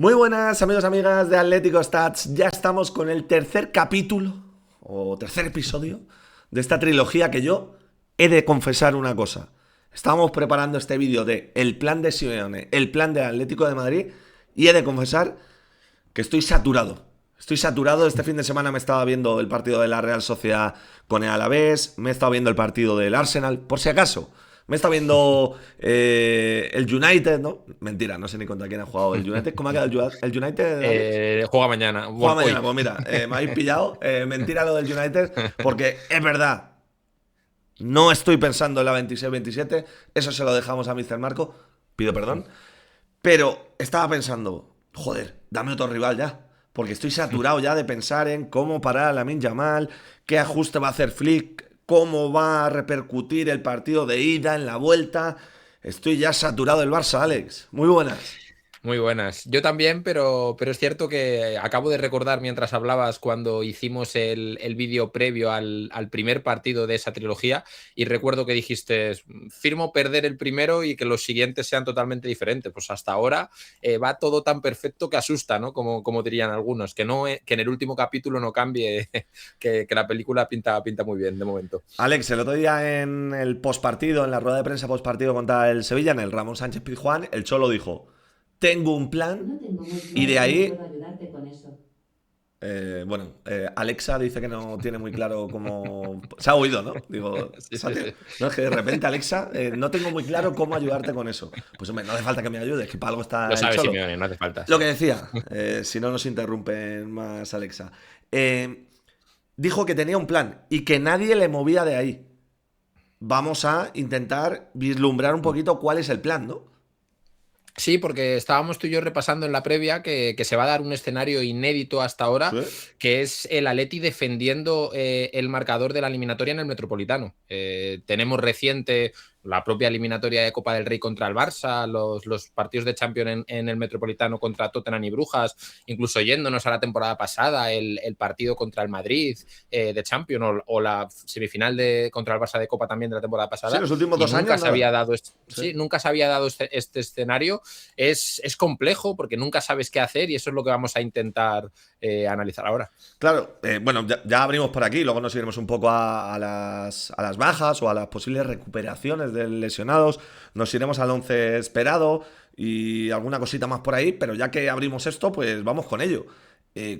Muy buenas amigos, amigas de Atlético Stats. Ya estamos con el tercer capítulo o tercer episodio de esta trilogía que yo he de confesar una cosa. Estábamos preparando este vídeo de el plan de Simeone, el plan del Atlético de Madrid y he de confesar que estoy saturado. Estoy saturado. Este fin de semana me estaba viendo el partido de la Real Sociedad con el Alavés, me he estado viendo el partido del Arsenal, por si acaso. Me está viendo el United, ¿no? Mentira, no sé ni contra quién ha jugado el United. ¿Cómo ha quedado el United, Alex? Juega mañana. Juega Bueno, mañana, hoy. pues mira, me habéis pillado. Mentira lo del United, porque es verdad, no estoy pensando en la 26-27. Eso se lo dejamos a Mr. Marco. Pido perdón. Pero estaba pensando, joder, dame otro rival ya. Porque estoy saturado ya de pensar en cómo parar a Lamine Yamal, qué ajuste va a hacer Flick, cómo va a repercutir el partido de ida en la vuelta. Estoy ya saturado del Barça, Alex. Muy buenas. Muy buenas. Yo también, pero es cierto que acabo de recordar mientras hablabas cuando hicimos el vídeo previo al primer partido de esa trilogía y recuerdo que dijiste, firmo perder el primero y que los siguientes sean totalmente diferentes. Pues hasta ahora va todo tan perfecto que asusta, ¿no? Como dirían algunos, que, no, que en el último capítulo no cambie, que la película pinta muy bien de momento. Alex, el otro día en el postpartido, en la rueda de prensa postpartido contra el Sevilla, en el Ramón Sánchez Pizjuán, el Cholo dijo, tengo un plan No tengo muy y de claro cómo puedo ahí ayudarte con eso. Alexa dice que no tiene muy claro cómo... Se ha oído, ¿no? Digo, Sí, sí, sí. no, es que de repente, Alexa, no tengo muy claro cómo ayudarte con eso. Pues hombre, no hace falta que me ayudes, que para algo Lo está el sabes, Cholo. Simeone, no hace falta, Lo sí. que decía, si no nos interrumpen más, Alexa. Dijo que tenía un plan y que nadie le movía de ahí. Vamos a intentar vislumbrar un poquito cuál es el plan, ¿no? Sí, porque estábamos tú y yo repasando en la previa que se va a dar un escenario inédito hasta ahora, Sí. que es el Atleti defendiendo el marcador de la eliminatoria en el Metropolitano. Tenemos reciente la propia eliminatoria de Copa del Rey contra el Barça, los partidos de Champions en el Metropolitano contra Tottenham y Brujas, incluso yéndonos a la temporada pasada, el partido contra el Madrid de Champions o la semifinal contra el Barça de Copa también de la temporada Sí, pasada, los últimos y 2 años, nunca se había nada. dado Sí. sí, nunca se había dado este escenario. Es complejo porque nunca sabes qué hacer y eso es lo que vamos a intentar analizar ahora. Claro, bueno, ya abrimos por aquí, luego nos iremos un poco a las bajas o a las posibles recuperaciones de lesionados, nos iremos al 11 esperado y alguna cosita más por ahí, pero ya que abrimos esto, pues vamos con ello.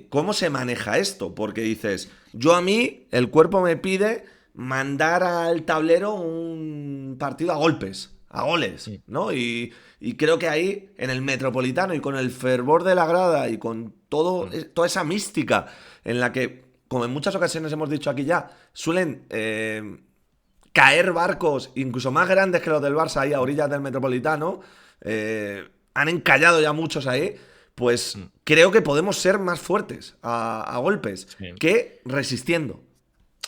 ¿Cómo se maneja esto? Porque dices, yo a mí, el cuerpo me pide mandar al tablero un partido a golpes, a goles, Sí. ¿no? Y creo que ahí, en el Metropolitano y con el fervor de la grada y con toda esa mística en la que, como en muchas ocasiones hemos dicho aquí ya, suelen caer barcos incluso más grandes que los del Barça ahí a orillas del Metropolitano, han encallado ya muchos ahí, pues creo que podemos ser más fuertes a golpes Sí. que resistiendo.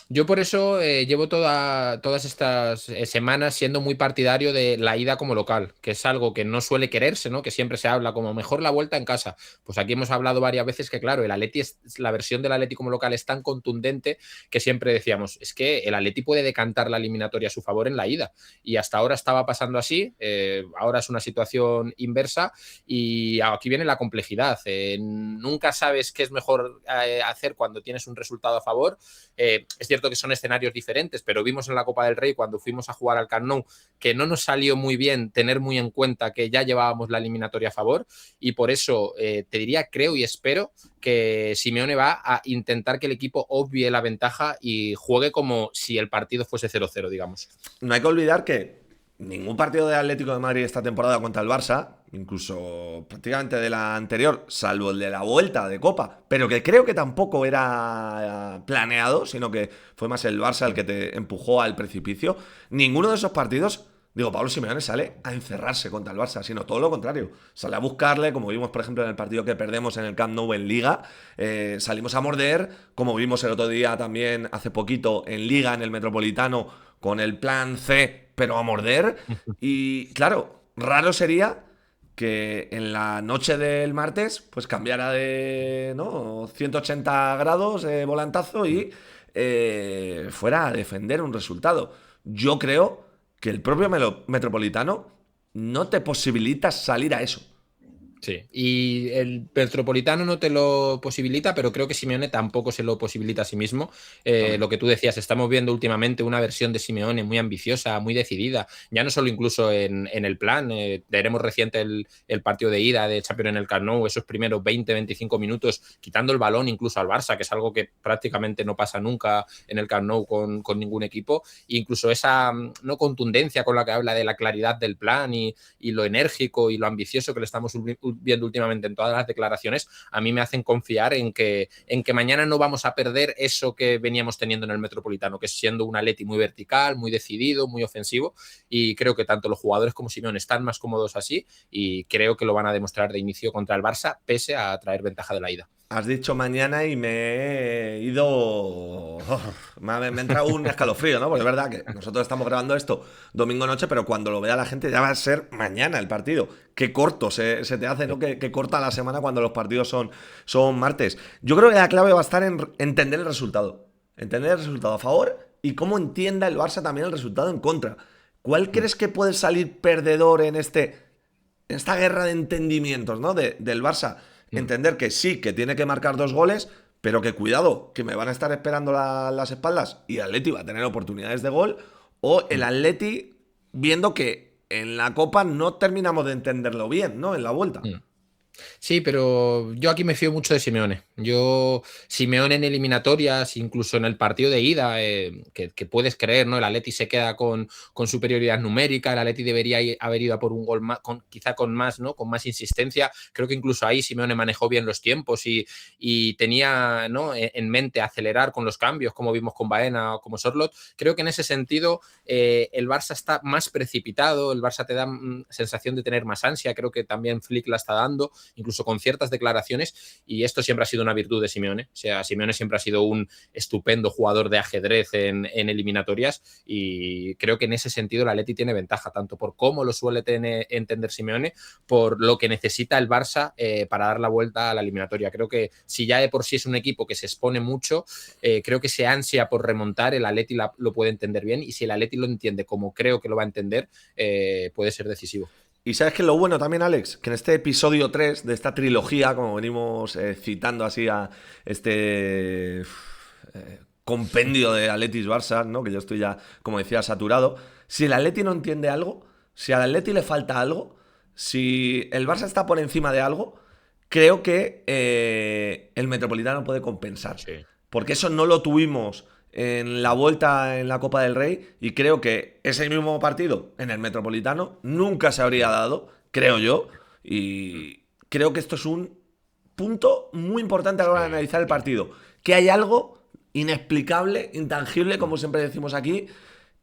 Yo por eso llevo todas estas semanas siendo muy partidario de la ida como local, que es algo que no suele quererse, ¿no? Que siempre se habla como mejor la vuelta en casa. Pues aquí hemos hablado varias veces que, claro, el Atleti la versión del Atleti como local es tan contundente que siempre decíamos, es que el Atleti puede decantar la eliminatoria a su favor en la ida. Y hasta ahora estaba pasando así, ahora es una situación inversa y aquí viene la complejidad. Nunca sabes qué es mejor hacer cuando tienes un resultado a favor. Es cierto que son escenarios diferentes, pero vimos en la Copa del Rey cuando fuimos a jugar al Camp Nou que no nos salió muy bien tener muy en cuenta que ya llevábamos la eliminatoria a favor y por eso te diría, creo y espero que Simeone va a intentar que el equipo obvie la ventaja y juegue como si el partido fuese 0-0, digamos. No hay que olvidar que ningún partido de Atlético de Madrid esta temporada contra el Barça, incluso prácticamente de la anterior, salvo el de la vuelta de Copa, pero que creo que tampoco era planeado, sino que fue más el Barça el que te empujó al precipicio. Ninguno de esos partidos, digo, Pablo Simeone sale a encerrarse contra el Barça, sino todo lo contrario. Sale a buscarle, como vimos, por ejemplo, en el partido que perdemos en el Camp Nou en Liga. Salimos a morder, como vimos el otro día también, hace poquito, en Liga, en el Metropolitano, con el plan C, pero a morder. Y claro, raro sería que en la noche del martes pues cambiara de, ¿no?, 180 grados volantazo y fuera a defender un resultado. Yo creo que el propio Metropolitano no te posibilita salir a eso. Sí, y el Metropolitano no te lo posibilita, pero creo que Simeone tampoco se lo posibilita a sí mismo. También. Lo que tú decías, estamos viendo últimamente una versión de Simeone muy ambiciosa, muy decidida, ya no solo incluso en el plan. Veremos reciente el partido de ida de Champions en el Camp Nou, esos primeros 20-25 minutos, quitando el balón incluso al Barça, que es algo que prácticamente no pasa nunca en el Camp Nou con ningún equipo. E incluso esa no contundencia con la que habla de la claridad del plan y lo enérgico y lo ambicioso que le estamos viendo últimamente en todas las declaraciones, a mí me hacen confiar en que mañana no vamos a perder eso que veníamos teniendo en el Metropolitano, que es siendo un Atleti muy vertical, muy decidido, muy ofensivo, y creo que tanto los jugadores como Simeone están más cómodos así, y creo que lo van a demostrar de inicio contra el Barça, pese a traer ventaja de la ida. Has dicho mañana y me he ido. Me ha entrado un escalofrío, ¿no? Porque es verdad que nosotros estamos grabando esto domingo noche, pero cuando lo vea la gente ya va a ser mañana el partido. Qué corto se te hace, ¿no? Qué corta la semana cuando los partidos son martes. Yo creo que la clave va a estar en entender el resultado. Entender el resultado a favor y cómo entienda el Barça también el resultado en contra. ¿Cuál crees que puede salir perdedor en esta guerra de entendimientos, ¿no? Del Barça? Entender que sí, que tiene que marcar 2 goles, pero que cuidado, que me van a estar esperando las espaldas y el Atleti va a tener oportunidades de gol, o el Atleti viendo que en la Copa no terminamos de entenderlo bien, ¿no? En la vuelta. Sí, pero yo aquí me fío mucho de Simeone. Simeone en eliminatorias, incluso en el partido de ida, que puedes creer, ¿no? El Atleti se queda con superioridad numérica, el Atleti debería haber ido a por un gol más, quizá con más, ¿no? Con más insistencia. Creo que incluso ahí Simeone manejó bien los tiempos y tenía, ¿no? En mente acelerar con los cambios, como vimos con Baena o como Sorloth. Creo que en ese sentido el Barça está más precipitado, el Barça te da sensación de tener más ansia, creo que también Flick la está dando, incluso con ciertas declaraciones, y esto siempre ha sido una virtud de Simeone. O sea, Simeone siempre ha sido un estupendo jugador de ajedrez en eliminatorias, y creo que en ese sentido el Atleti tiene ventaja, tanto por cómo lo suele entender Simeone, por lo que necesita el Barça para dar la vuelta a la eliminatoria. Creo que si ya de por sí es un equipo que se expone mucho, creo que se ansia por remontar, el Atleti lo puede entender bien, y si el Atleti lo entiende como creo que lo va a entender, puede ser decisivo. Y sabes que lo bueno también, Alex, que en este episodio 3 de esta trilogía, como venimos citando así a este compendio de Atletis Barça, ¿no? Que yo estoy ya, como decía, saturado. Si el Atleti no entiende algo, si al Atleti le falta algo, si el Barça está por encima de algo, creo que el Metropolitano puede compensar. Sí. Porque eso no lo tuvimos en la vuelta en la Copa del Rey y creo que ese mismo partido en el Metropolitano nunca se habría dado, creo yo, y creo que esto es un punto muy importante a la hora de analizar el partido, que hay algo inexplicable, intangible, como siempre decimos aquí,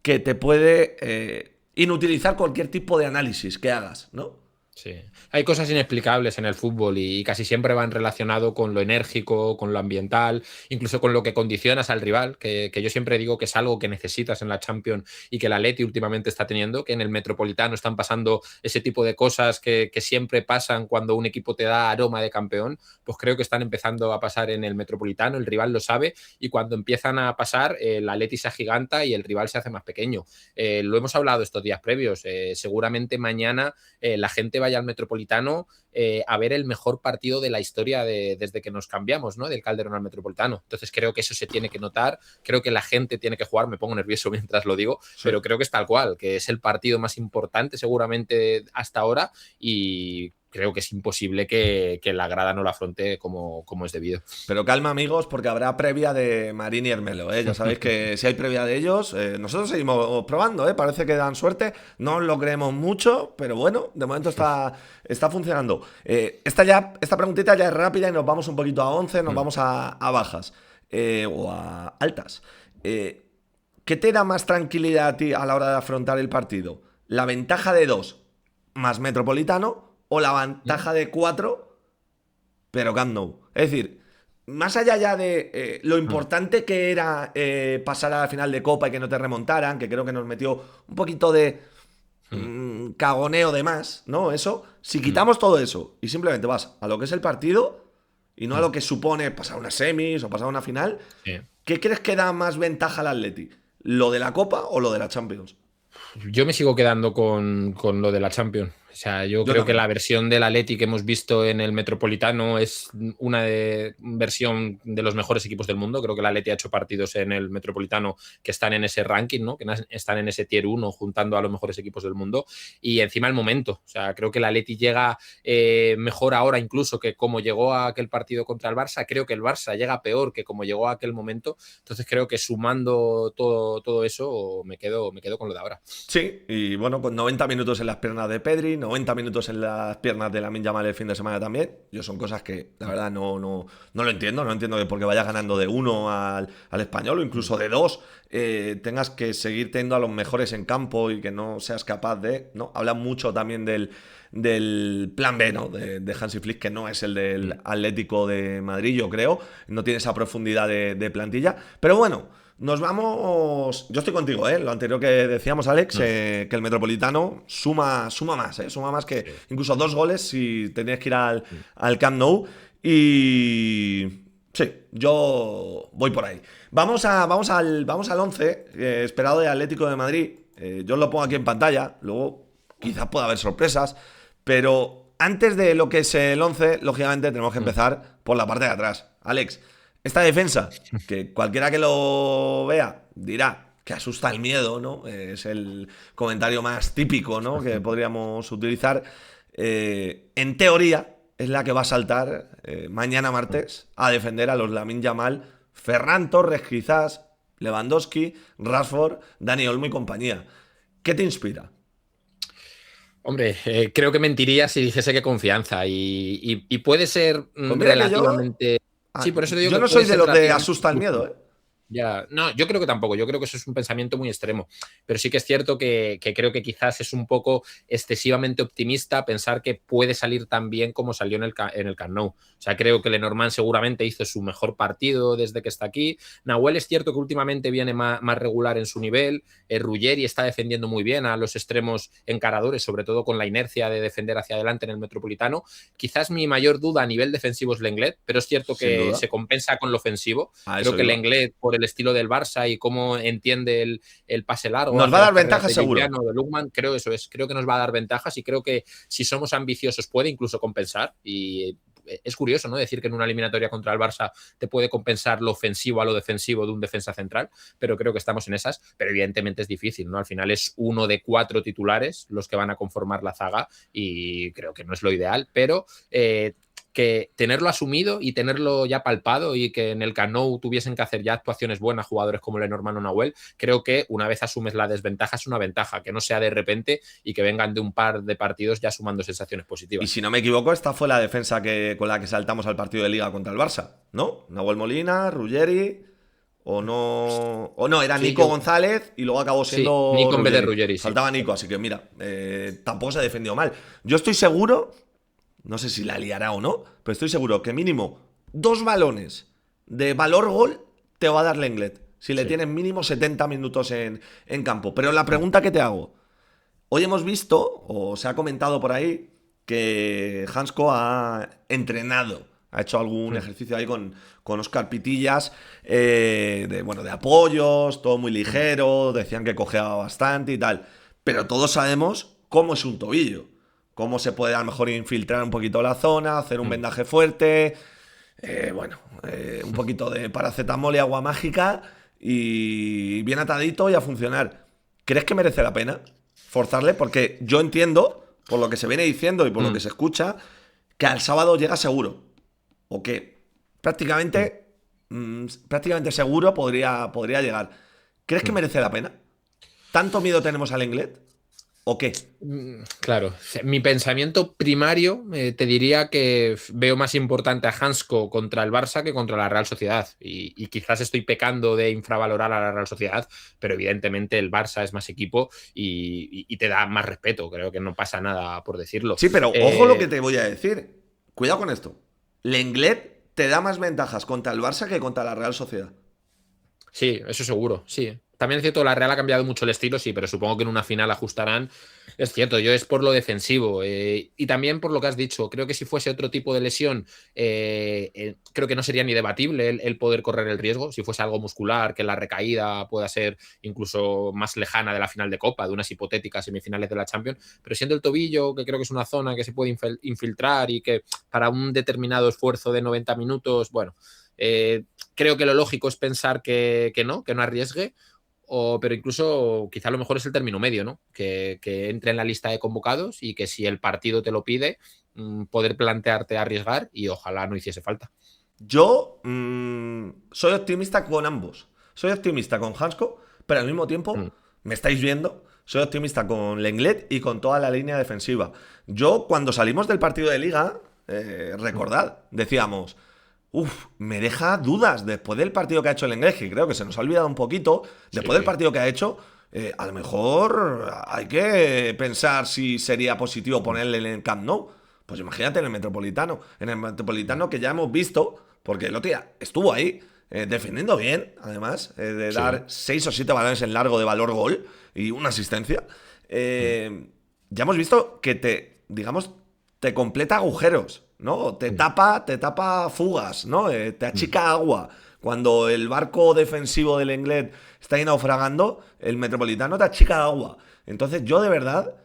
que te puede inutilizar cualquier tipo de análisis que hagas, ¿no? Sí. Hay cosas inexplicables en el fútbol y casi siempre van relacionado con lo enérgico, con lo ambiental, incluso con lo que condicionas al rival, que yo siempre digo que es algo que necesitas en la Champions y que el Atleti últimamente está teniendo, que en el Metropolitano están pasando ese tipo de cosas que siempre pasan cuando un equipo te da aroma de campeón, pues creo que están empezando a pasar en el Metropolitano, el rival lo sabe, y cuando empiezan a pasar, el Atleti se agiganta y el rival se hace más pequeño. Lo hemos hablado estos días previos, seguramente mañana la gente vaya al Metropolitano a ver el mejor partido de la historia desde que nos cambiamos, ¿no? Del Calderón al Metropolitano. Entonces creo que eso se tiene que notar, creo que la gente tiene que jugar, me pongo nervioso mientras lo digo, Sí. pero creo que es tal cual, que es el partido más importante seguramente hasta ahora, y creo que es imposible que la grada no lo afronte como es debido. Pero calma, amigos, porque habrá previa de Marín y Hermelo, ¿eh? Ya sabéis que si hay previa de ellos, nosotros seguimos probando, ¿eh? Parece que dan suerte, no lo creemos mucho, pero bueno, de momento está funcionando. Esta preguntita ya es rápida y nos vamos un poquito a 11, nos vamos a bajas o a altas. ¿Qué te da más tranquilidad a ti a la hora de afrontar el partido? ¿La ventaja de 2 más Metropolitano o la ventaja de 4 pero Camp Nou? Es decir, más allá ya de lo importante que era pasar a la final de Copa y que no te remontaran, que creo que nos metió un poquito de cagoneo de más, ¿no? Eso, si quitamos todo eso y simplemente vas a lo que es el partido y no a lo que supone pasar unas semis o pasar una final, Sí. ¿qué crees que da más ventaja al Atleti? ¿Lo de la Copa o lo de la Champions? Yo me sigo quedando con lo de la Champions. O sea, yo Yo creo que también. la versión del Atleti que hemos visto en el Metropolitano es una versión de los mejores equipos del mundo. Creo que el Atleti ha hecho partidos en el Metropolitano que están en ese ranking, ¿no? Que están en ese tier 1 juntando a los mejores equipos del mundo. Y encima el momento. O sea, creo que el Atleti llega mejor ahora incluso que como llegó a aquel partido contra el Barça. Creo que el Barça llega peor que como llegó a aquel momento. Entonces creo que sumando todo eso me quedo con lo de ahora. Sí, y bueno, con 90 minutos en las piernas de Pedri, 90 minutos en las piernas de Lamine Yamal el fin de semana también. Yo son cosas que la verdad no lo entiendo. No entiendo que porque vayas ganando de 1 al Español o incluso de 2 tengas que seguir teniendo a los mejores en campo y que no seas capaz de. ¿No? Hablan mucho también del plan B, ¿no? De Hansi Flick, que no es el del Atlético de Madrid, yo creo. No tiene esa profundidad de plantilla. Pero bueno. Nos vamos. Yo estoy contigo, ¿eh? Lo anterior que decíamos, Alex, que el Metropolitano suma más, ¿eh? Suma más que Sí. incluso 2 goles si tenías que ir al Camp Nou. Y. Sí, yo voy por ahí. Vamos al 11 esperado de Atlético de Madrid. Yo os lo pongo aquí en pantalla. Luego, quizás pueda haber sorpresas. Pero antes de lo que es el 11, lógicamente tenemos que empezar por la parte de atrás. Alex. Esta defensa, que cualquiera que lo vea dirá que asusta el miedo, ¿no? Es el comentario más típico, ¿no? Que podríamos utilizar. En teoría, es la que va a saltar mañana martes a defender a los Lamine Yamal, Ferran Torres quizás, Lewandowski, Rashford, Dani Olmo y compañía. ¿Qué te inspira? Hombre, creo que mentiría si dijese que confianza y puede ser Pues mira que relativamente. Sí, por eso te digo yo que no puede soy de ser los de relativamente asusta el miedo, difícil. ¿eh? Ya, no, yo creo que tampoco, yo creo que eso es un pensamiento muy extremo, pero sí que es cierto que creo que quizás es un poco excesivamente optimista pensar que puede salir tan bien como salió en el Camp Nou. O sea, creo que Lenormand seguramente hizo su mejor partido desde que está aquí. Nahuel es cierto que últimamente viene más regular en su nivel. Ruggeri está defendiendo muy bien a los extremos encaradores, sobre todo con la inercia de defender hacia adelante en el Metropolitano. Quizás mi mayor duda a nivel defensivo es Lenglet, pero es cierto Sin que duda. se compensa con lo ofensivo. A Creo eso que iba. Lenglet, por el estilo del Barça y cómo entiende el pase largo Nos va hacia a las dar carreras ventaja de seguro. Giuliano, de Lukman, creo eso es. Creo que nos va a dar ventajas y creo que si somos ambiciosos puede incluso compensar. Y es curioso, ¿no? Decir que en una eliminatoria contra el Barça te puede compensar lo ofensivo a lo defensivo de un defensa central, pero creo que estamos en esas. Pero evidentemente es difícil, ¿no? Al final es uno de 4 titulares los que van a conformar la zaga y creo que no es lo ideal, pero que tenerlo asumido y tenerlo ya palpado y que en el Camp Nou tuviesen que hacer ya actuaciones buenas jugadores como Lenormand o Nahuel, creo que una vez asumes la desventaja es una ventaja, que no sea de repente y que vengan de un par de partidos ya sumando sensaciones Y positivas. si no me equivoco, esta fue la defensa con la que saltamos al partido de Liga contra el Barça, ¿no? Nahuel Molina, Ruggeri, o no, era Sí, Nico González y luego acabó sí, siendo Nico en vez de Ruggeri. Ruggeri, sí. Faltaba Nico, así que mira, tampoco se defendió mal. Yo estoy seguro, no sé si la liará o no, pero estoy seguro que mínimo 2 balones de valor gol te va a dar Lenglet. Si le Sí. tienes mínimo 70 minutos en campo. Pero la pregunta que te hago, hoy hemos visto, o se ha comentado por ahí, que Hansko ha entrenado, ha hecho algún ejercicio ahí con Oscar Pitillas, de apoyos, todo muy ligero, decían que cojeaba bastante y tal. Pero todos sabemos cómo es un tobillo, cómo se puede a lo mejor infiltrar un poquito la zona, hacer un vendaje fuerte, un poquito de paracetamol y agua mágica y bien atadito y a funcionar. ¿Crees que merece la pena forzarle? Porque yo entiendo, por lo que se viene diciendo y por lo que se escucha, que al sábado llega seguro. O que prácticamente seguro podría llegar. ¿Crees que merece la pena? ¿Tanto miedo tenemos al Lenglet? ¿O qué? Claro, mi pensamiento primario te diría que veo más importante a Hansko contra el Barça que contra la Real Sociedad y quizás estoy pecando de infravalorar a la Real Sociedad, pero evidentemente el Barça es más equipo y te da más respeto, creo que no pasa nada por decirlo. Sí, pero ojo lo que te voy a decir. Cuidado con esto. Lenglet te da más ventajas contra el Barça que contra la Real Sociedad. Sí, eso seguro, sí. También es cierto, la Real ha cambiado mucho el estilo, sí, pero supongo que en una final ajustarán Es cierto, yo es por lo defensivo y también por lo que has dicho. Creo que si fuese otro tipo de lesión, creo que no sería ni debatible el poder correr el riesgo. Si fuese algo muscular, que la recaída pueda ser incluso más lejana de la final de Copa, de unas hipotéticas semifinales de la Champions. Pero siendo el tobillo, que creo que es una zona que se puede infiltrar y que para un determinado esfuerzo de 90 minutos, bueno, creo que lo lógico es pensar que no arriesgue. Pero incluso quizá lo mejor es el término medio, ¿no? Que entre en la lista de convocados y que si el partido te lo pide, poder plantearte arriesgar y ojalá no hiciese falta. Yo soy optimista con ambos. Soy optimista con Hansko, pero al mismo Mm, tiempo, me estáis viendo, soy optimista con Lenglet y con toda la línea defensiva. Yo, cuando salimos del partido de liga, mm. recordad, decíamos, me deja dudas después del partido que ha hecho el Lenglet, que creo que se nos ha olvidado un poquito, después del Sí. partido que ha hecho, a lo mejor hay que pensar si sería positivo ponerle en el Camp Nou. Pues imagínate en el Metropolitano. En el Metropolitano que ya hemos visto, porque el otro día estuvo ahí, defendiendo bien, además, de dar Sí. 6 o 7 balones en largo de valor gol y una asistencia. Mm, Ya hemos visto que digamos, te completa agujeros, ¿no? mm, Te tapa fugas, ¿no? Te mm. achica agua. Cuando el barco defensivo del Englet está ahí naufragando, el Metropolitano te achica agua. Entonces yo de verdad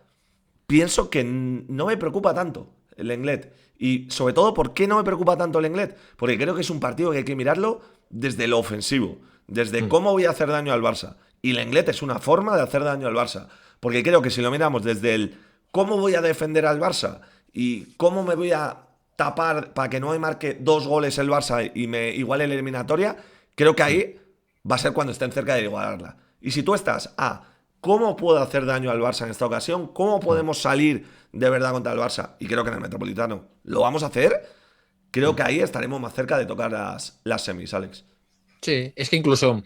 pienso que no me preocupa tanto el Lenglet. Y sobre todo, ¿por qué no me preocupa tanto el Lenglet? Porque creo que es un partido que hay que mirarlo desde lo ofensivo, desde Mm. cómo voy a hacer daño al Barça. Y el Lenglet es una forma de hacer daño al Barça. Porque creo que si lo miramos desde el cómo voy a defender al Barça y cómo me voy a tapar para que no me marque 2 goles el Barça y me iguale la eliminatoria, creo que Mm. ahí va a ser cuando estén cerca de igualarla. Y si tú estás a ¿cómo puedo hacer daño al Barça en esta ocasión? ¿Cómo Mm. podemos salir de verdad contra el Barça? Y creo que en el Metropolitano lo vamos a hacer. Creo Mm. que ahí estaremos más cerca de tocar las semis, Alex. Sí, es que incluso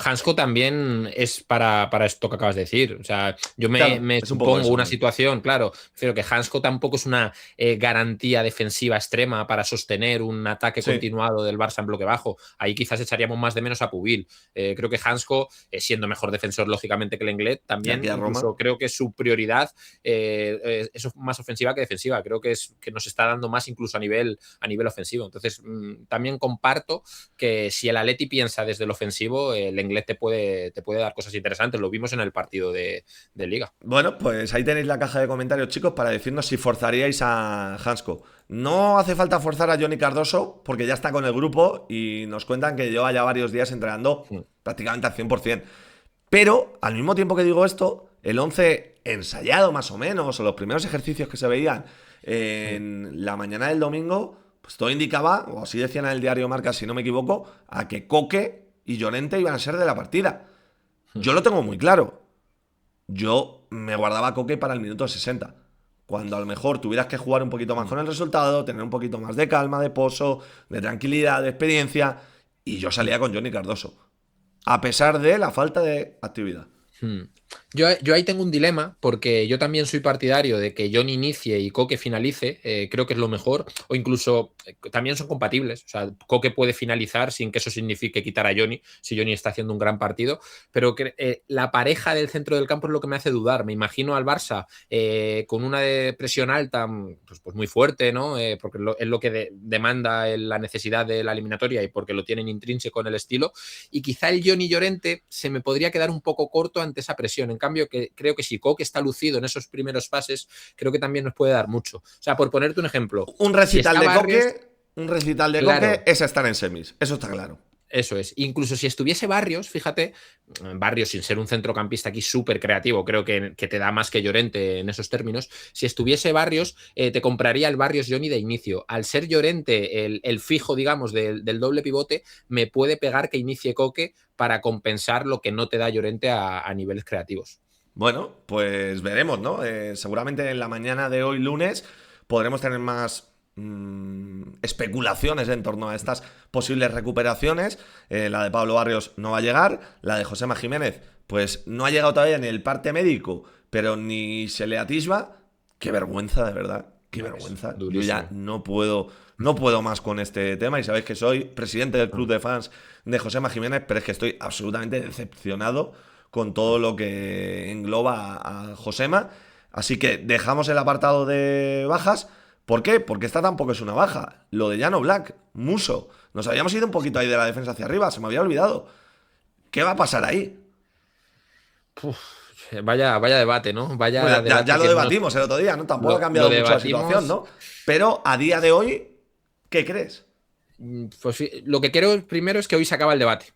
Hansko también es para esto que acabas de decir. O sea, yo me, Claro, me es un poco supongo eso una también. situación, claro, pero que Hansko tampoco es una garantía defensiva extrema para sostener un ataque Sí, continuado del Barça en bloque bajo. Ahí quizás echaríamos más de menos a Pubil. Creo que Hansko, siendo mejor defensor lógicamente que el Lenglet, de aquí también a Roma. incluso creo que su prioridad es más ofensiva que defensiva. Creo que nos está dando más incluso a nivel ofensivo. Entonces, también comparto que si el Atleti piensa desde el ofensivo, el inglés te puede dar cosas interesantes. Lo vimos en el partido de Liga. Bueno, pues ahí tenéis la caja de comentarios, chicos, para decirnos si forzaríais a Hansko. No hace falta forzar a Johnny Cardoso, porque ya está con el grupo y nos cuentan que lleva ya varios días entrenando Mm, prácticamente al 100%. Pero, al mismo tiempo que digo esto, el 11 ensayado más o menos, o los primeros ejercicios que se veían mm, en la mañana del domingo, pues todo indicaba, o así decían en el diario Marca, si no me equivoco, a que Coque y Llorente iban a ser de la partida. mm, Yo lo tengo muy claro. Yo me guardaba a Coque para el minuto 60. Cuando a lo mejor tuvieras que jugar un poquito más mm. con el resultado, tener un poquito más de calma, de pozo, de tranquilidad, de experiencia, y yo salía con Johnny Cardoso. A pesar de la falta de actividad. Hmm. Yo ahí tengo un dilema porque yo también soy partidario de que Johnny inicie y Coque finalice, creo que es lo mejor, o incluso también son compatibles, o sea, Coque puede finalizar sin que eso signifique quitar a Johnny, si Johnny está haciendo un gran partido, pero que, la pareja del centro del campo es lo que me hace dudar, me imagino al Barça con una presión alta, pues muy fuerte, ¿no? Porque es lo que demanda la necesidad de la eliminatoria y porque lo tienen intrínseco en el estilo, y quizá el Johnny Llorente se me podría quedar un poco corto ante esa presión. En cambio, creo que si Coque está lucido en esos primeros fases, creo que también nos puede dar mucho. O sea, por ponerte un ejemplo, Un si recital está de Barrios, Coque, un recital de Coque claro, es estar en semis. Eso está claro. eso es. Incluso si estuviese Barrios, fíjate, Barrios sin ser un centrocampista aquí súper creativo, creo que te da más que Llorente en esos términos. Si estuviese Barrios, te compraría el Barrios Johnny de inicio. Al ser Llorente el fijo, digamos, del doble pivote, me puede pegar que inicie Coque para compensar lo que no te da Llorente a niveles creativos. Bueno, pues veremos, ¿no? Seguramente en la mañana de hoy, lunes, podremos tener más especulaciones en torno a estas posibles recuperaciones. La de Pablo Barrios no va a llegar. La de Josema Jiménez, pues no ha llegado todavía ni el parte médico, pero ni se le atisba. Qué vergüenza, de verdad. Qué Ya ves, vergüenza. Yo ya durísimo. no puedo más con este tema. Y sabéis que soy presidente del club de fans de Josema Jiménez, pero es que estoy absolutamente decepcionado con todo lo que engloba a Josema. Así que dejamos el apartado de bajas. ¿Por qué? Porque esta tampoco es una baja. Lo de Jan Oblak, Muso. Nos habíamos ido un poquito ahí de la defensa hacia arriba, se me había olvidado. ¿Qué va a pasar ahí? Uf, vaya debate, ¿no? Bueno, Vaya ya debate lo que no. debatimos el otro día, ¿no? Tampoco ha Lo cambiado mucho la situación, debatimos. ¿no? Pero a día de hoy, ¿qué crees? Pues lo que creo primero es que hoy se acaba el debate.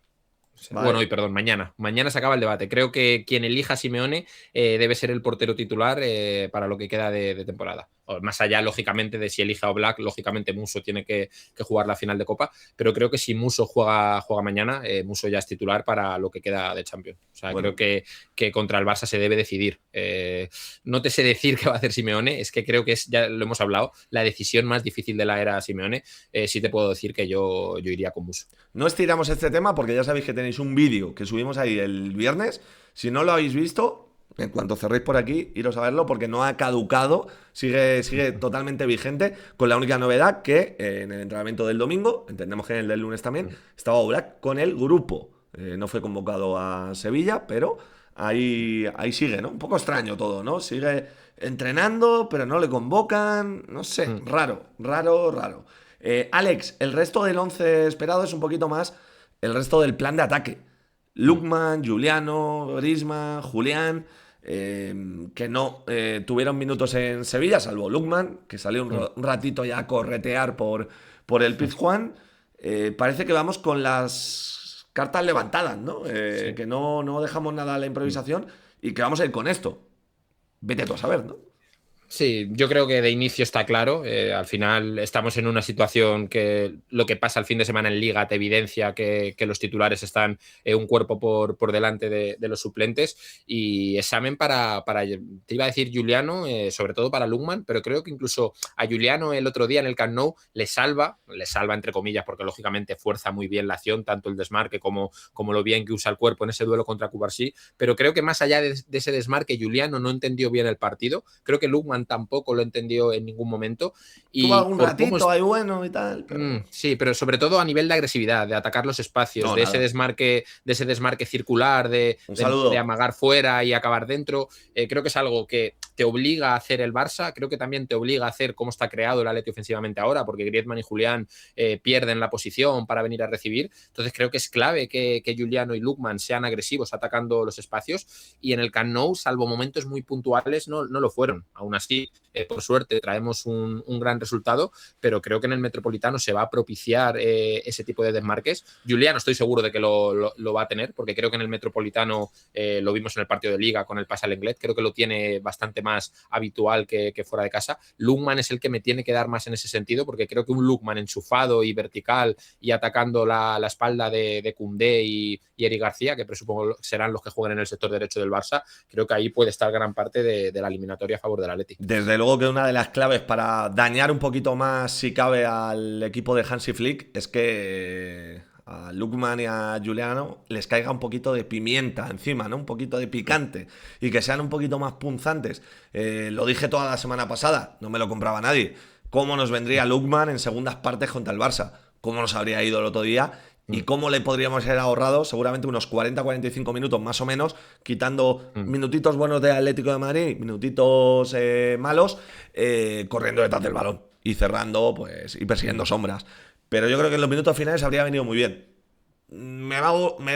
Bueno, Vale. hoy, perdón, mañana. Mañana se acaba el debate. Creo que quien elija a Simeone debe ser el portero titular para lo que queda de temporada. Más allá, lógicamente, de si elija a Oblak, lógicamente Muso tiene que jugar la final de Copa, pero creo que si Muso juega mañana, Muso ya es titular para lo que queda de Champions. O sea, Bueno, creo que contra el Barça se debe decidir. No te sé decir qué va a hacer Simeone, es que creo que es, ya lo hemos hablado, la decisión más difícil de la era Simeone. Sí te puedo decir que yo iría con Muso. no estiramos este tema porque ya sabéis que tenéis un vídeo que subimos ahí el viernes. Si no lo habéis visto, en cuanto cerréis por aquí, iros a verlo porque no ha caducado, sigue totalmente vigente, con la única novedad que en el entrenamiento del domingo, entendemos que en el del lunes también, estaba Oblak con el grupo. No fue convocado a Sevilla, pero ahí sigue, ¿no? Un poco extraño todo, ¿no? Sigue entrenando, pero no le convocan, no sé, Mm. raro. Alex, el resto del 11 esperado es un poquito más el resto del plan de ataque. Mm. Lukman, Juliano, Griezmann, Julián, que no tuvieron minutos en Sevilla, salvo Lukman, que salió Mm. un ratito ya a corretear por el Pizjuán. Parece que vamos con las cartas levantadas, ¿no? Sí. Que no dejamos nada a la Mm. improvisación y que vamos a ir con esto. Vete tú a saber, ¿no? Sí, yo creo que de inicio está claro. Al final estamos en una situación que lo que pasa el fin de semana en Liga te evidencia que los titulares están un cuerpo por delante de los suplentes y examen te iba a decir Juliano, sobre todo para Lukman, pero creo que incluso a Juliano el otro día en el Camp Nou le salva entre comillas, porque lógicamente fuerza muy bien la acción, tanto el desmarque como lo bien que usa el cuerpo en ese duelo contra Cubarsí, pero creo que más allá de ese desmarque, Juliano no entendió bien el partido. Creo que Lukman tampoco lo entendió en ningún momento. Tuvo Y algún por cómo ratito ahí bueno y tal, pero. sí, pero sobre todo a nivel de agresividad, de atacar los espacios, No, de nada. ese desmarque circular, Un de saludo. amagar fuera y acabar dentro. Creo que es algo que te obliga a hacer el Barça, creo que también te obliga a hacer cómo está creado el Atleti ofensivamente ahora, porque Griezmann y Julián pierden la posición para venir a recibir. Entonces creo que es clave que Juliano y Lukman sean agresivos atacando los espacios y en el Camp Nou, salvo momentos muy puntuales, no lo fueron. Aún así, por suerte, traemos un gran resultado, pero creo que en el Metropolitano se va a propiciar ese tipo de desmarques. Juliano estoy seguro de que lo va a tener, porque creo que en el Metropolitano lo vimos en el partido de Liga con el pase al Lenglet, creo que lo tiene bastante más habitual que fuera de casa. Lukman es el que me tiene que dar más en ese sentido, porque creo que un Lukman enchufado y vertical y atacando la espalda de Koundé y Eric García, que presupongo serán los que jueguen en el sector derecho del Barça, creo que ahí puede estar gran parte de la eliminatoria a favor del Atleti. Desde luego que una de las claves para dañar un poquito más, si cabe, al equipo de Hansi Flick es que a Lukman y a Juliano les caiga un poquito de pimienta encima, ¿no? Un poquito de picante y que sean un poquito más punzantes. Lo dije toda la semana pasada, no me lo compraba nadie. ¿Cómo nos vendría Lukman en segundas partes contra el Barça? ¿Cómo nos habría ido el otro día? ¿Y cómo le podríamos haber ahorrado seguramente unos 40-45 minutos más o menos, quitando minutitos buenos de Atlético de Madrid, minutitos malos, corriendo detrás del balón y cerrando pues y persiguiendo sombras? Pero yo creo que en los minutos finales habría venido muy bien. ¿Me va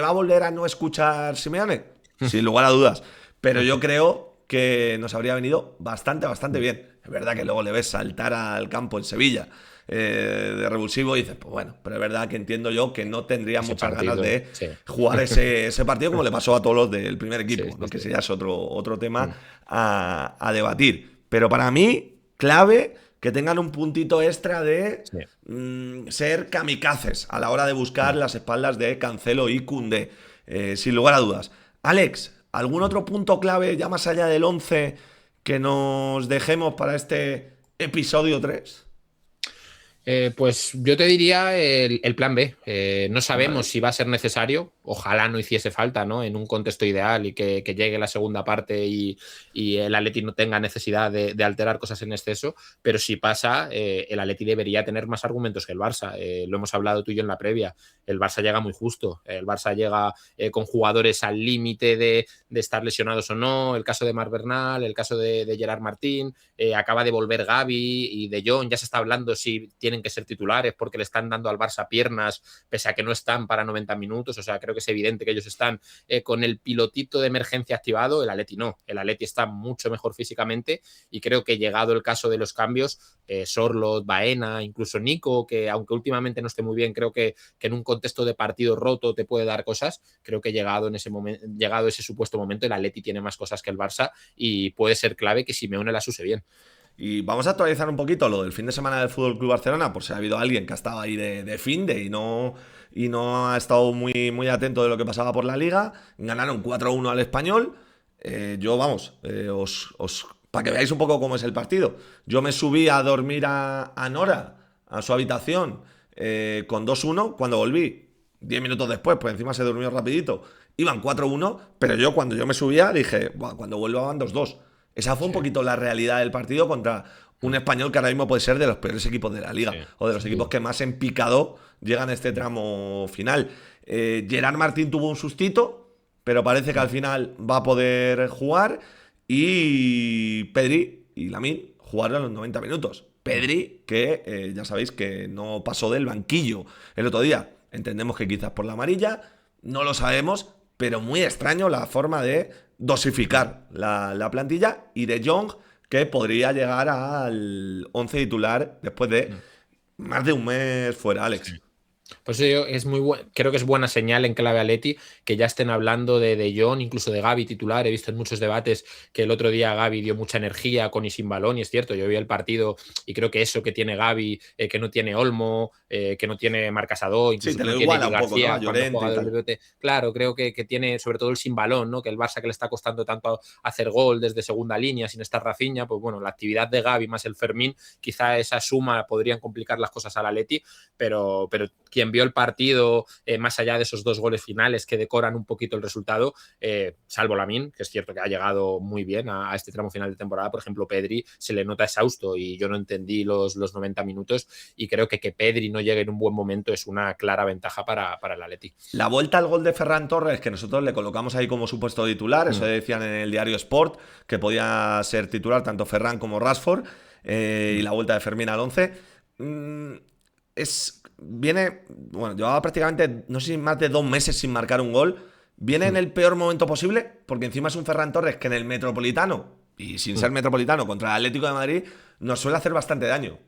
a volver a no escuchar Simeone? Sin lugar a dudas. Pero yo creo que nos habría venido bastante bien. Es verdad que luego le ves saltar al campo en Sevilla de revulsivo y dices, pues bueno, pero es verdad que entiendo yo que no tendría Ese muchas ganas partido, de sí. jugar ese partido como le pasó a todos los del primer Sí, equipo, sí, ¿no? Que sí. ese ya es otro tema a debatir. Pero para mí, clave que tengan un puntito extra de Sí. ser kamikazes a la hora de buscar las espaldas de Cancelo y Koundé, sin lugar a dudas. Alex, ¿algún otro punto clave ya más allá del 11 que nos dejemos para este episodio 3? Pues yo te diría el plan B. No sabemos Vale. si va a ser necesario. ojalá no hiciese falta, ¿no? En un contexto ideal y que llegue la segunda parte y el Atleti no tenga necesidad de alterar cosas en exceso, pero si pasa, el Atleti debería tener más argumentos que el Barça. Lo hemos hablado tú y yo en la previa. El Barça llega muy justo. El Barça llega con jugadores al límite de estar lesionados o no. El caso de Marc Bernal, el caso de Gerard Martín, acaba de volver Gavi y De Jong. Ya se está hablando si tienen que ser titulares porque le están dando al Barça piernas, pese a que no están para 90 minutos. O sea, creo que es evidente que ellos están con el pilotito de emergencia activado. El Atleti no. El Atleti está mucho mejor físicamente y creo que llegado el caso de los cambios, Sorloth, Baena, incluso Nico, que aunque últimamente no esté muy bien, creo que en un contexto de partido roto te puede dar cosas. Creo que llegado ese supuesto momento, el Atleti tiene más cosas que el Barça y puede ser clave que Simeone las use bien. Y vamos a actualizar un poquito lo del fin de semana del Fútbol Club Barcelona, por si ha habido alguien que ha estado ahí de finde y no ha estado muy atento de lo que pasaba por la liga. Ganaron 4-1 al Español. Para que veáis un poco cómo es el partido. Yo me subí a dormir a Nora, a su habitación, con 2-1. Cuando volví, 10 minutos después, pues encima se durmió rapidito, iban 4-1, pero yo cuando yo me subía dije, cuando vuelva van 2-2. Esa fue un poquito la realidad del partido contra un Español que ahora mismo puede ser de los peores equipos de la liga, o de los equipos que más en picado llegan a este tramo final. Gerard Martín tuvo un sustito, pero parece que al final va a poder jugar, y Pedri y Lamine jugaron los 90 minutos. Pedri, que ya sabéis que no pasó del banquillo el otro día. Entendemos que quizás por la amarilla, no lo sabemos, pero muy extraño la forma de dosificar la plantilla, y De Jong, que podría llegar al 11 titular después de más de un mes fuera, Alex. Pues eso es creo que es buena señal en clave Atleti que ya estén hablando de Jong, incluso de Gavi titular. He visto en muchos debates que el otro día Gavi dio mucha energía con y sin balón, y es cierto, yo vi el partido y creo que eso que tiene Gavi, que no tiene Olmo, que no tiene Marc Asado, incluso Sí, te que lo no tiene iguala Di un poco, ¿no? García A cuando Llorente juega y del tal. rebote. Claro, creo que tiene sobre todo el sin balón, ¿no? Que el Barça, que le está costando tanto hacer gol desde segunda línea sin estar Rafinha, pues bueno, la actividad de Gavi más el Fermín, quizá esa suma podrían complicar las cosas al Atleti, pero quien vio el partido, más allá de esos 2 goles finales que decoran un poquito el resultado, salvo Lamine, que es cierto que ha llegado muy bien a este tramo final de temporada. Por ejemplo, Pedri se le nota exhausto y yo no entendí los 90 minutos, y creo que Pedri no llegue en un buen momento es una clara ventaja para el Atleti. La vuelta al gol de Ferran Torres, que nosotros le colocamos ahí como supuesto titular, eso decían en el diario Sport, que podía ser titular tanto Ferran como Rashford, y la vuelta de Fermín al 11. Llevaba prácticamente, no sé si más de 2 meses sin marcar un gol. Viene en el peor momento posible, porque encima es un Ferran Torres que en el Metropolitano, y sin ser Metropolitano, contra el Atlético de Madrid, nos suele hacer bastante daño.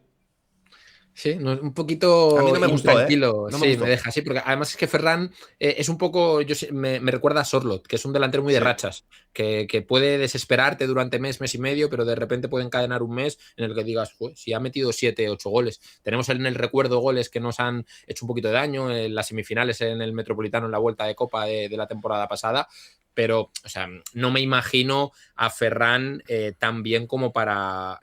Sí, un A mí poquito no me gustó, ¿eh? intranquilo, No me sí, me gustó. deja así, porque además es que Ferran es un poco, me recuerda a Sorloth, que es un delantero muy de Sí. rachas, que puede desesperarte durante mes y medio, pero de repente puede encadenar un mes en el que digas, si ha metido 7, 8 goles. Tenemos en el recuerdo goles que nos han hecho un poquito de daño, en las semifinales en el Metropolitano, en la vuelta de Copa de la temporada pasada, pero, o sea, no me imagino a Ferran tan bien como para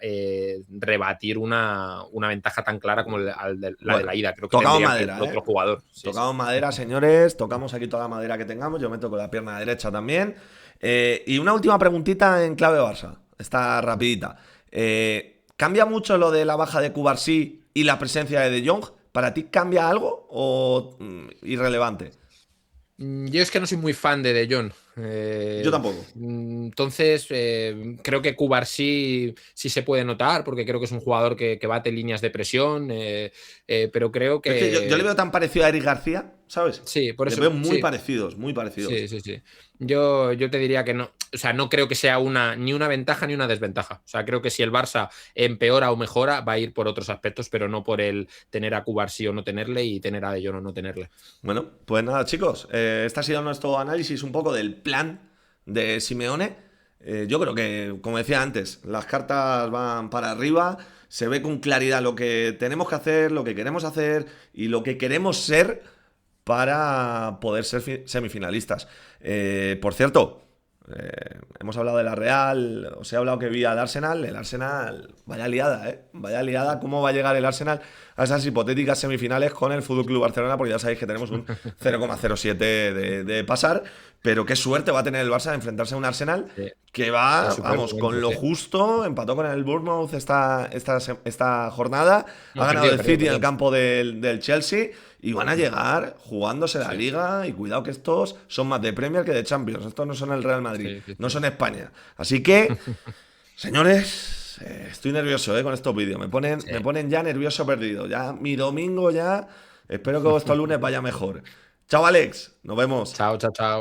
rebatir una ventaja tan clara como la de Bueno, la ida. Creo que tocamos tendría que ir madera, por ¿eh? otro jugador. Sí, sí. Tocamos madera, señores. Tocamos aquí toda la madera que tengamos. Yo meto con la pierna derecha también. Y una última preguntita en clave Barça. Está rapidita. ¿Cambia mucho lo de la baja de Cubarsí y la presencia de Jong? ¿Para ti cambia algo o irrelevante? Yo es que no soy muy fan de Jong. Yo tampoco. Entonces, creo que sí se puede notar, porque creo que es un jugador que bate líneas de presión, pero creo Es que yo le que veo tan parecido a Eric García, ¿sabes? sí, por Les eso veo muy sí. parecidos, muy parecidos. Sí, sí, sí. Yo te diría que no, o sea, no creo que sea ni una ventaja ni una desventaja. O sea, creo que si el Barça empeora o mejora, va a ir por otros aspectos, pero no por el tener a Cubarsí o no tenerle y tener a De Jong o no tenerle. Bueno, pues nada, chicos, este ha sido nuestro análisis un poco del plan de Simeone. Yo creo que, como decía antes, las cartas van para arriba, se ve con claridad lo que tenemos que hacer, lo que queremos hacer y lo que queremos ser para poder ser semifinalistas. Por cierto, hemos hablado de la Real, os he hablado que vi al Arsenal. El Arsenal, vaya liada, ¿eh? vaya liada, cómo va a llegar el Arsenal a esas hipotéticas semifinales con el Fútbol Club Barcelona, porque ya sabéis que tenemos un 0,07 de pasar, pero qué suerte va a tener el Barça de enfrentarse a un Arsenal Sí, que va, es súper vamos, con momento, lo sí. justo, empató con el Bournemouth esta jornada, ha No, ganado perdió, el perdió, City en el perdón. campo del Chelsea y van a llegar jugándose la Sí, liga y cuidado que estos son más de Premier que de Champions, estos no son el Real Madrid, sí, sí, no sí. son España. Así que, señores, estoy nervioso con estos vídeos, me Sí. ponen ya nervioso perdido, ya mi domingo ya, espero que vuestro lunes vaya mejor. Chao Alex, nos vemos. Chao, chao, chao.